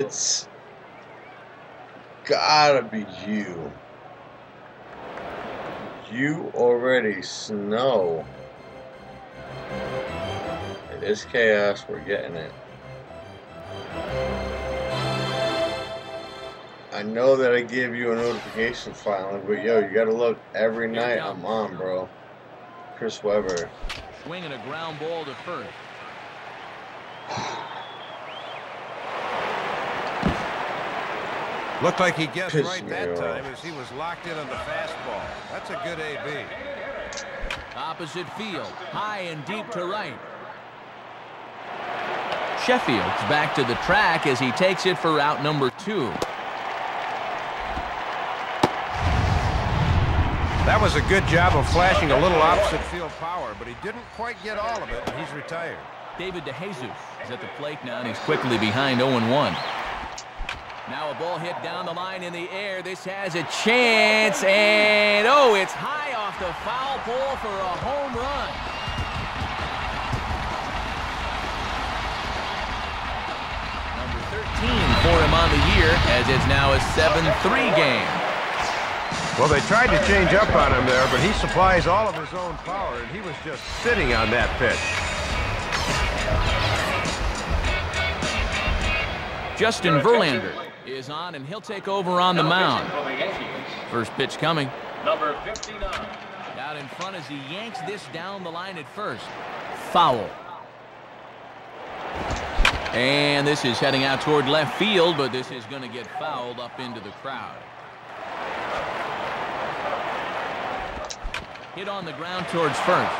It's gotta be you. You already know. It is chaos. We're getting it. I know that I gave you a notification finally, but yo, you gotta look every night. I'm on, bro. Chris Webber. Swinging a ground ball to first. Looked like he guessed right that time as he was locked in on the fastball. That's a good AB. Opposite field, high and deep to right. Sheffield's back to the track as he takes it for out number 2. That was a good job of flashing a little opposite field power, but he didn't quite get all of it, and he's retired. David DeJesus is at the plate now, and he's quickly behind 0-1. Now a ball hit down the line in the air. This has a chance, and oh, it's high off the foul pole for a home run. Number 13 for him on the year, as it's now a 7-3 game. Well, they tried to change up on him there, but he supplies all of his own power, and he was just sitting on that pitch. Justin Verlander is on, and he'll take over on the mound. First pitch coming. Number 59. Out in front as he yanks this down the line at first. Foul. And this is heading out toward left field, but this is going to get fouled up into the crowd. Hit on the ground towards first.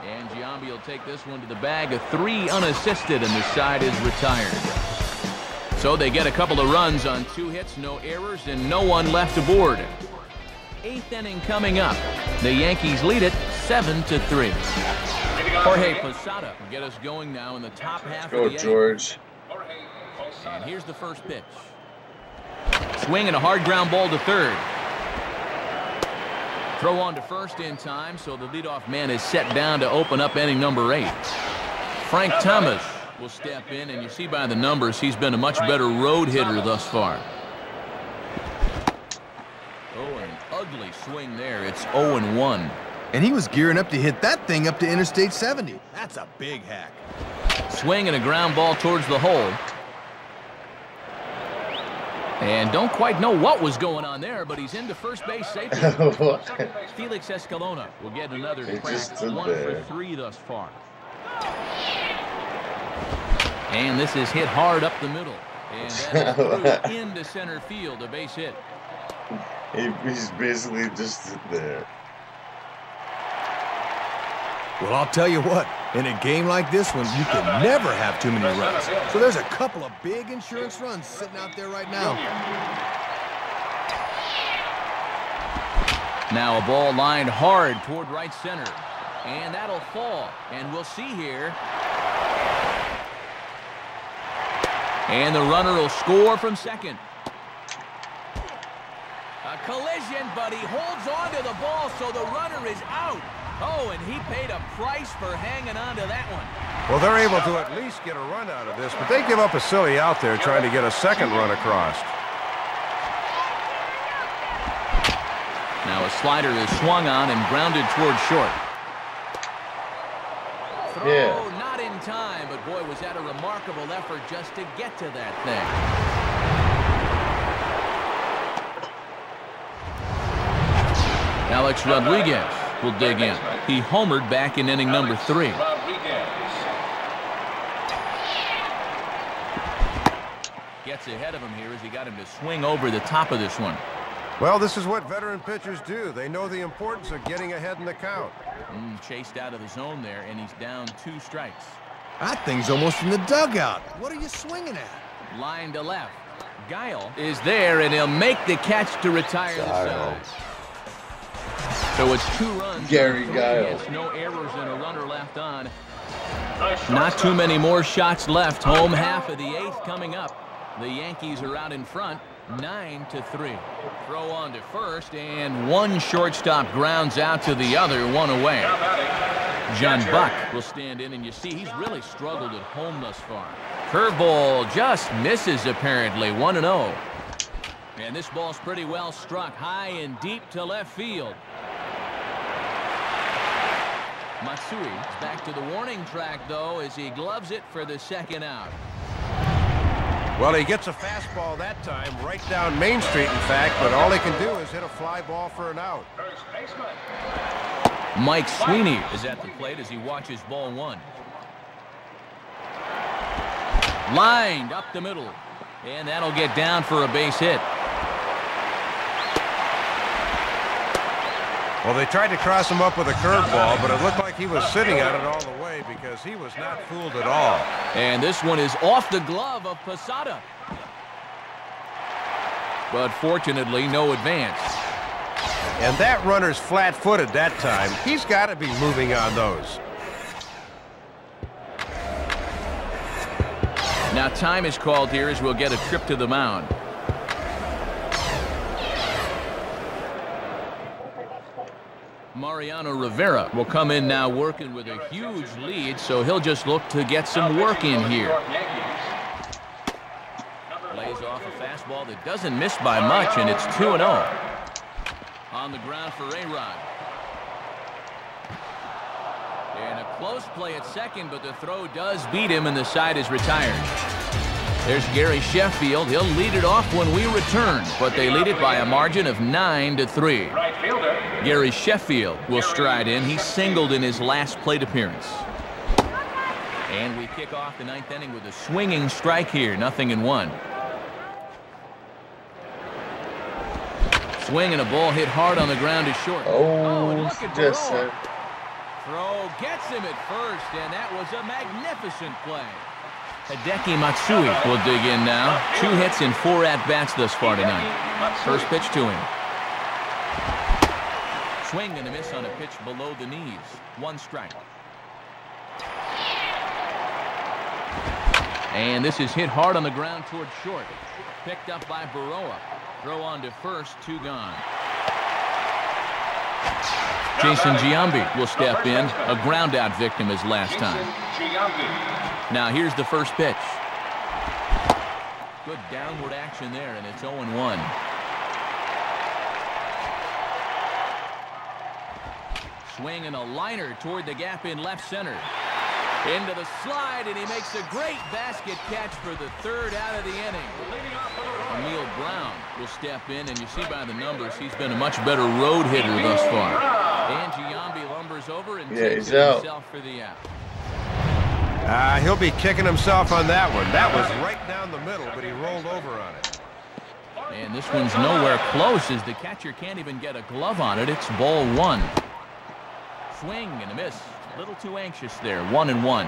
And Giambi will take this one to the bag. A 3 unassisted, and the side is retired. So they get a couple of runs on 2 hits, no errors, and no one left aboard. 8th inning coming up. The Yankees lead it 7-3. Jorge Posada will get us going now in the top half of the 8th. Go, George. And here's the first pitch. Swing and a hard ground ball to third. Throw on to first in time, so the leadoff man is set down to open up inning number 8. Frank Thomas will step in, and you see by the numbers he's been a much better road hitter thus far. Oh, an ugly swing there. It's 0-1. And he was gearing up to hit that thing up to Interstate 70. That's a big hack. Swing and a ground ball towards the hole. And don't quite know what was going on there, but he's into first base safely. Felix Escalona will get another crack. 1 for 3 thus far. And this is hit hard up the middle. And that's through into center field, a base hit. He's basically just there. Well, I'll tell you what, in a game like this one, you can never have too many runs. So there's a couple of big insurance runs sitting out there right now. Now a ball lined hard toward right center. And that'll fall. And we'll see here. And the runner will score from second. A collision, but he holds on to the ball, so the runner is out. Oh, and he paid a price for hanging on to that one. Well, they're able to at least get a run out of this, but they give up a silly out there trying to get a second run across. Now a slider is swung on and grounded towards short. Throw not in time, but boy, was that a remarkable effort just to get to that thing. Alex Rodriguez will dig in. He homered back in inning number 3. Gets ahead of him here as he got him to swing over the top of this one. Well, this is what veteran pitchers do. They know the importance of getting ahead in the count. Chased out of the zone there, and he's down 2 strikes. That thing's almost in the dugout. What are you swinging at? Line to left. Guile is there, and he'll make the catch to retire the side. So it's 2 runs. Gary Guile. No errors and a runner left on. Not too many more shots left. Home half of the 8th coming up. The Yankees are out in front, 9-3. Throw on to first, and one shortstop grounds out to the other, 1 away. John Buck will stand in, and you see he's really struggled at home thus far. Curveball just misses apparently. 1-0. And this ball's pretty well struck high and deep to left field. Matsui is back to the warning track, though, as he gloves it for the second out. Well, he gets a fastball that time, right down Main Street, in fact, but all he can do is hit a fly ball for an out. Mike Sweeney is at the plate as he watches ball one. Lined up the middle, and that'll get down for a base hit. Well, they tried to cross him up with a curveball, but it looked like he was sitting on it all the way because he was not fooled at all. And this one is off the glove of Posada. But fortunately, no advance. And that runner's flat-footed that time. He's got to be moving on those. Now time is called here as we'll get a trip to the mound. Mariano Rivera will come in now working with a huge lead, so he'll just look to get some work in here. Lays off a fastball that doesn't miss by much, and it's 2-0. On the ground for A-Rod. And a close play at second, but the throw does beat him, and the side is retired. There's Gary Sheffield. He'll lead it off when we return, but they lead it by a margin of 9-3. Gary Sheffield will stride in. He singled in his last plate appearance. And we kick off the ninth inning with a swinging strike here. 0-1. Swing and a ball hit hard on the ground to short. Oh, look at just Burrow. Throw gets him at first, and that was a magnificent play. Hideki Matsui will dig in now. 2 hits and 4 at-bats thus far tonight. First pitch to him. Swing and a miss on a pitch below the knees. 1 strike. And this is hit hard on the ground toward short. Picked up by Baroa. Throw on to first, 2 gone. Jason Giambi will step in. A ground-out victim as last time. Now here's the first pitch. Good downward action there, and it's 0-1. Swing and a liner toward the gap in left center. Into the slide, and he makes a great basket catch for the 3rd out of the inning. Emil Brown will step in, and you see by the numbers he's been a much better road hitter thus far. And Giambi lumbers over and takes it himself for the out. He'll be kicking himself on that one. That was right down the middle, but he rolled over on it. And this one's nowhere close as the catcher can't even get a glove on it. It's ball 1. Swing and a miss. A little too anxious there. 1-1.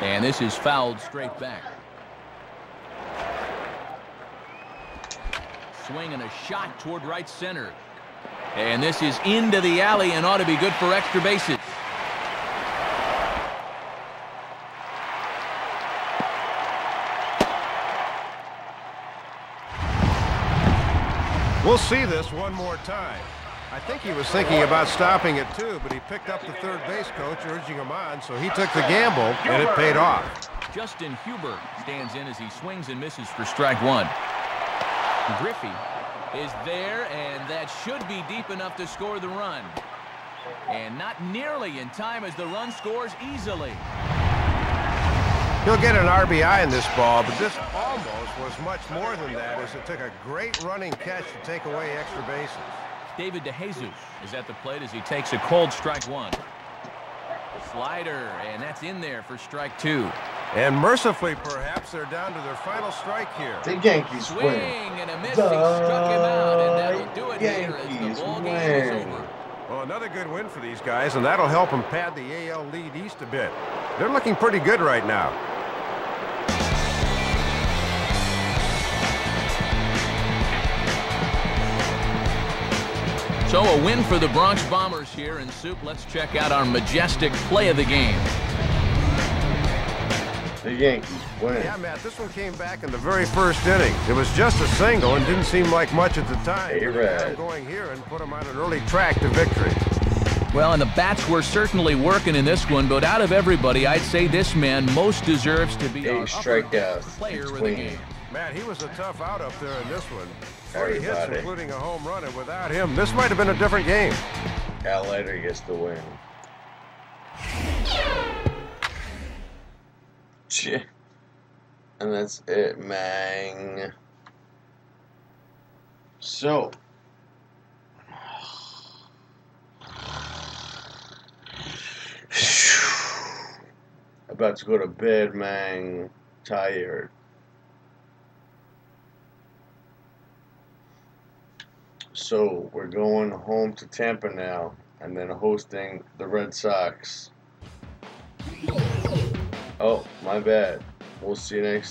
And this is fouled straight back. Swing and a shot toward right center. And this is into the alley and ought to be good for extra bases. We'll see this one more time. I think he was thinking about stopping it too, but he picked up the third base coach urging him on, so he took the gamble, and it paid off. Justin Huber stands in as he swings and misses for strike 1. Griffey is there, and that should be deep enough to score the run. And not nearly in time as the run scores easily. He'll get an RBI in this ball, but this almost was much more than that as it took a great running catch to take away extra bases. David DeJesus is at the plate as he takes a cold strike 1. Slider, and that's in there for strike 2. And mercifully, perhaps, they're down to their final strike here. The Yankees Swing and a miss. He struck him out, and that'll do it here as the ball game is over. Well, another good win for these guys, and that'll help them pad the AL lead east a bit. They're looking pretty good right now. So a win for the Bronx Bombers here in Soup. Let's check out our majestic play of the game. The Yankees win. Yeah, Matt, this one came back in the very first inning. It was just a single and didn't seem like much at the time. Hey, but they got him going here and put him on an early track to victory. Well, and the bats were certainly working in this one, but out of everybody, I'd say this man most deserves to be our strikeouts player of the between game. Man, he was a tough out up there in this one. 3 hits, everybody. including a home run, and without him, this might have been a different game. Al Leiter gets the win. Shit. And that's it, man. So, about to go to bed, man. Tired. So, we're going home to Tampa now, and then hosting the Red Sox. Oh, my bad. We'll see you next